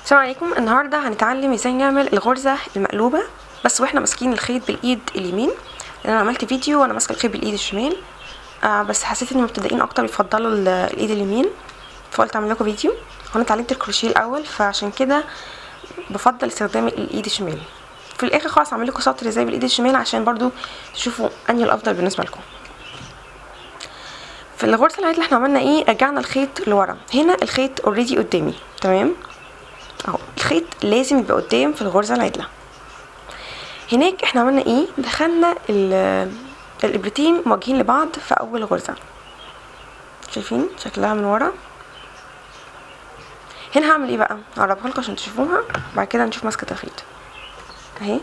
السلام عليكم. النهارده هنتعلم ازاي نعمل الغرزه المقلوبه بس واحنا ماسكين الخيط بالايد اليمين، لان انا عملت فيديو وانا ماسكه الخيط بالايد الشمال. بس حسيت ان المبتدئين اكتر يفضلوا الايد اليمين، فقلت اعمل لكم فيديو. وانا اتعلمت الكروشيه الاول، فعشان كده بفضل استخدام الايد الشمال. في الاخر خالص اعمل لكم سطر ازاي بالايد الشمال عشان برضو تشوفوا انهي الافضل بالنسبه لكم. في الغرزه اللي احنا عملنا ايه، رجعنا الخيط لورا. هنا الخيط اوريدي قدامي تمام اهو، الخيط لازم يبقى قدام في الغرزه العدله. هناك احنا عملنا ايه، دخلنا الابرتين موجهين لبعض في اول غرزه، شايفين شكلها من ورا. هنا هعمل ايه بقى، هقربها لكم عشان تشوفوها، بعد كده نشوف ماسكه الخيط اهي.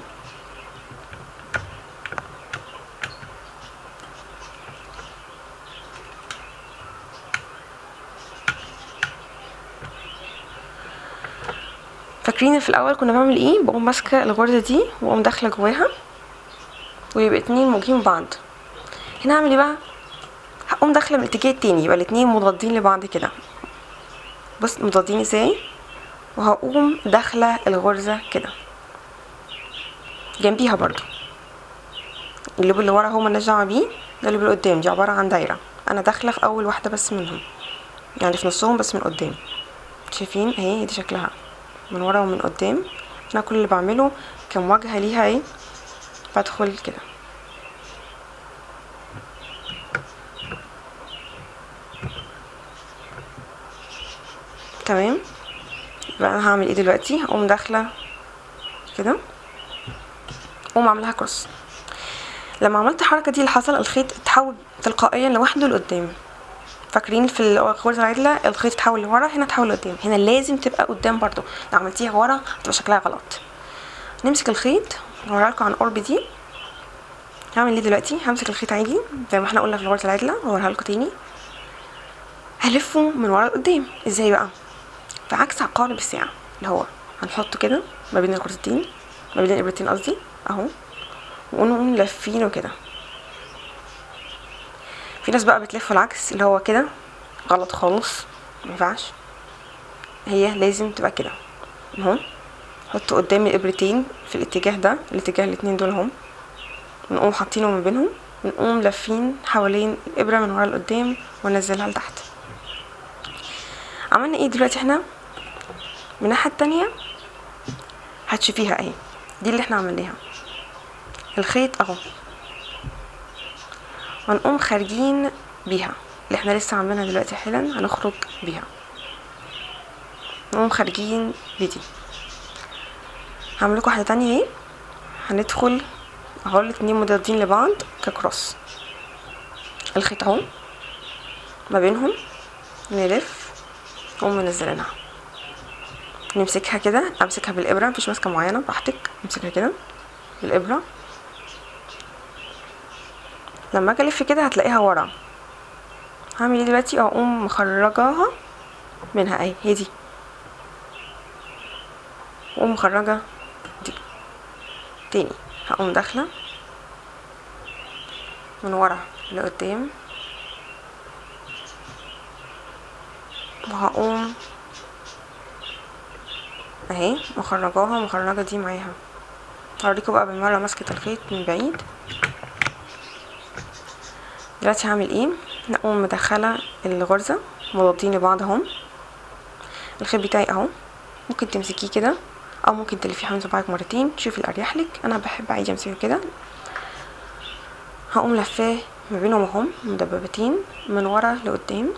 فاكرين في الاول كنا بعمل ايه، بقوم ماسكه الغرزه دي واقوم داخله جواها ويبقى اتنين موجهين بعض. هنا هعمل ايه بقى، هقوم داخله من الاتجاه التاني، يبقى الاتنين مضادين لبعض كده. بص مضادين ازاي، وهقوم داخله الغرزه كده جنبيها برضو. اللوب اللي ورا هو مالناش دعوه بيه، ده اللي قدام دي عباره عن دايره، انا داخله في اول واحده بس منهم، يعني في نصهم بس من قدام. شايفين اهي دي شكلها من ورا ومن قدام. انا كل اللي بعمله كمواجهه ليها ايه، بدخل كده تمام. يبقى انا هعمل ايه دلوقتي، هقوم داخله كده، اقوم اعملها كروس. لما عملت الحركه دي اللي حصل، الخيط اتحول تلقائيا لوحده لقدام. فاكرين في الغرزه العدله الخيط اتحول لورا، هنا اتحول لقدام. هنا لازم تبقى قدام برضو، لو عملتيها ورا هتبقى شكلها غلط. نمسك الخيط هوريها لكم عن قرب دي. هعمل ايه دلوقتي، همسك الخيط عادي زي ما احنا قلنا في الغرزه العدله، هوريها لكم تاني. هلفه من ورا لقدام. ازاي بقى، في عكس عقارب الساعه، اللي هو هنحطه كده ما بين الغرزتين، ما بين الابرتين قصدي اهو، ونقوم لافينه كده. في ناس بقى بتلف العكس اللي هو كده، غلط خالص، مينفعش. هي لازم تبقى كده اهو، حط قدام الابرتين في الاتجاه ده، الاتجاه الاتنين دول اهم، ونقوم حاطينه ما بينهم، ونقوم لافين حوالين الابره من ورا لقدام وننزلها لتحت. عملنا ايه دلوقتي احنا من الناحيه التانية، هتشوفيها اهي دي اللي احنا عملناها. الخيط اهو، هنقوم خارجين بيها اللي احنا لسه عاملينها دلوقتي حالا، هنخرج بيها، نقوم خارجين بدي. هعمل لكم واحده تانية اهي، هندخل اهو الاتنين مضادين لبعض ككروس، الخيط اهو ما بينهم، نلف نقوم منزلينها، نمسكها كده، امسكها بالابره، مفيش ماسكه معينه براحتك، امسكها كده بالابره. لما اجي الف كده هتلاقيها ورا. هعمل ايه دلوقتي، اقوم مخرجاها منها اهي، هي دي، واقوم مخرجه دي تاني. هقوم داخله من ورا لقدام، وهقوم اهي مخرجاها، مخرجه دي معاها. هوريكم بقى بالمره ماسكه الخيط من بعيد. دلوقتي هعمل ايه، نقوم مدخله الغرزه مضادين لبعض اهم. الخيط بتاعي اهو، ممكن تمسكيه كده او ممكن تلفيه حوالين صباعك مرتين، تشوفي الاريح لك. انا بحب عادي امسكه كده. هقوم لفاه ما بينهم اهم مدببتين من ورا لقدام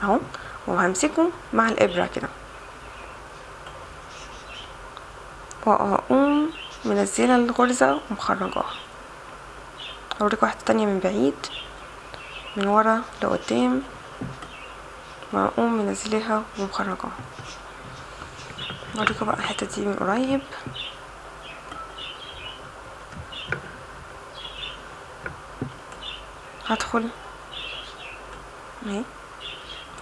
اهو، وهمسكه مع الابره كده، وهقوم منزله الغرزه ومخرجاها. اوريكم واحده تانية من بعيد، من ورا لقدام، وهقوم منزلها ومخرجاها. اوريكم بقى الحته دي من قريب. هدخل اهي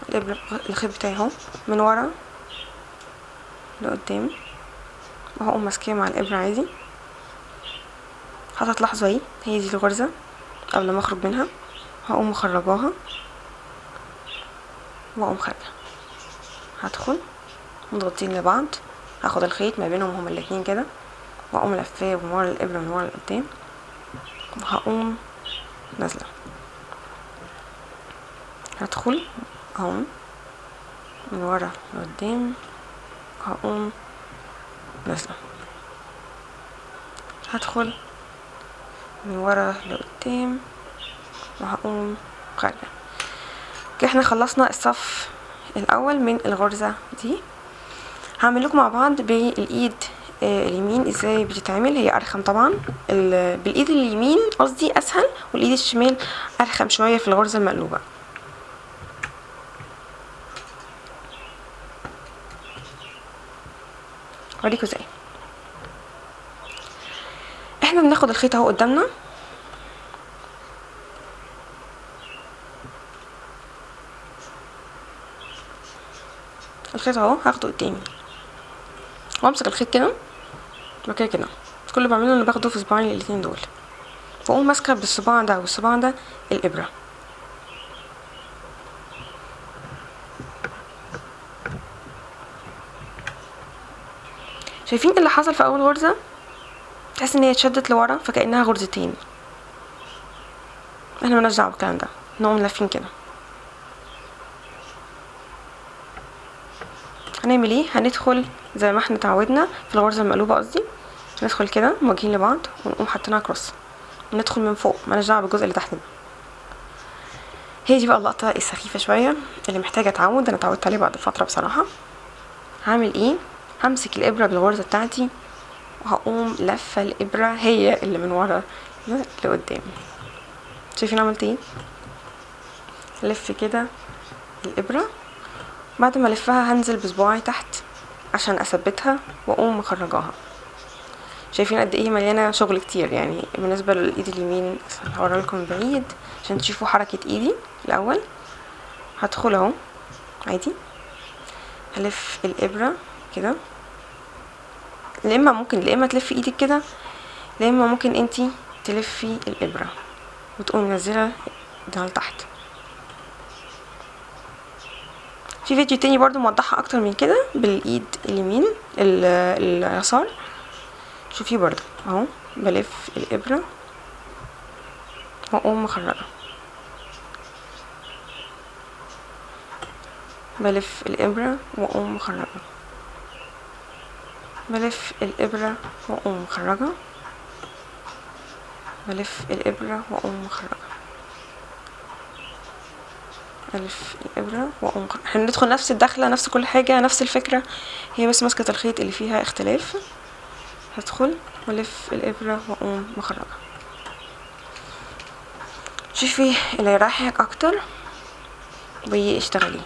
الابره، الخيط بتاعي اهو من ورا لقدام، وهقوم ماسكاه مع الابره عادي. هتلاحظوا اهي هي دي الغرزه قبل ما اخرج منها، هقوم مخرجاها واقوم خارجه. هدخل مضغوطين لبعض. هاخد الخيط ما بينهم هما الاتنين كده واقوم لفاه من ورا الابره من ورا لقدام، وهقوم نازله. هدخل اهو من ورا لقدام، هقوم نازله. هدخل من ورا لقدام وهقوم خارجه. كده احنا خلصنا الصف الاول من الغرزه دي. هعمل لكم مع بعض بالايد اليمين ازاي بتتعمل. هي ارخم طبعا، بالايد اليمين قصدي اسهل، والايد الشمال ارخم شويه في الغرزه المقلوبه. اوريكم ازاي. احنا بناخد الخيط اهو قدامنا، الخيط اهو هاخده قدامي وامسك الخيط كده وكده كده. كل اللي بعمله اني باخده في صباعي الاتنين دول، واقوم ماسكه بالصباع ده والصباع ده الابره. شايفين اللي حصل في اول غرزه؟ تحس ان هي اتشدت لورا فكانها غرزتين. احنا مالناش دعوه بالكلام ده، نقوم لافين كده. هنعمل ايه؟ هندخل زي ما احنا اتعودنا في الغرزه المقلوبه، قصدي ندخل كده موجهين لبعض ونقوم حاطينها كروس، ندخل من فوق، مالناش دعوه بالجزء اللي تحت ده. هي دي بقى اللقطه السخيفه شويه اللي محتاجه اتعود. انا اتعودت عليه بعد فتره بصراحه. هعمل ايه؟ همسك الابره بالغرزه بتاعتي وهقوم لفه الابره هي اللي من ورا لقدام. شايفين عملت ايه؟ لف كده الابره، بعد ما الفها هنزل بصباعي تحت عشان اثبتها واقوم مخرجاها. شايفين قد ايه مليانه شغل كتير يعني. بالنسبه للايد اليمين هوريها لكم من بعيد عشان تشوفوا حركه ايدي. الاول هدخل اهو عادي، هلف الابره كده، لا اما تلفي ايدك كده، لا اما ممكن انتي تلفي الابره وتقومي منزله ده لتحت. في فيديو تاني برضو موضحها اكتر من كده بالايد اليمين اليسار. شوفي برضو اهو بلف الابره واقوم مخرجه، بلف الابره واقوم مخرجه، بلف الابره واقوم مخرجه، بلف الابره واقوم مخرجه، الف الابره واقوم مخرجه. احنا بندخل نفس الدخله، نفس كل حاجه، نفس الفكره، هي بس مسكه الخيط اللي فيها اختلاف. هدخل والف الابره واقوم مخرجه. شوفي اللي يريحك اكتر واشتغلي.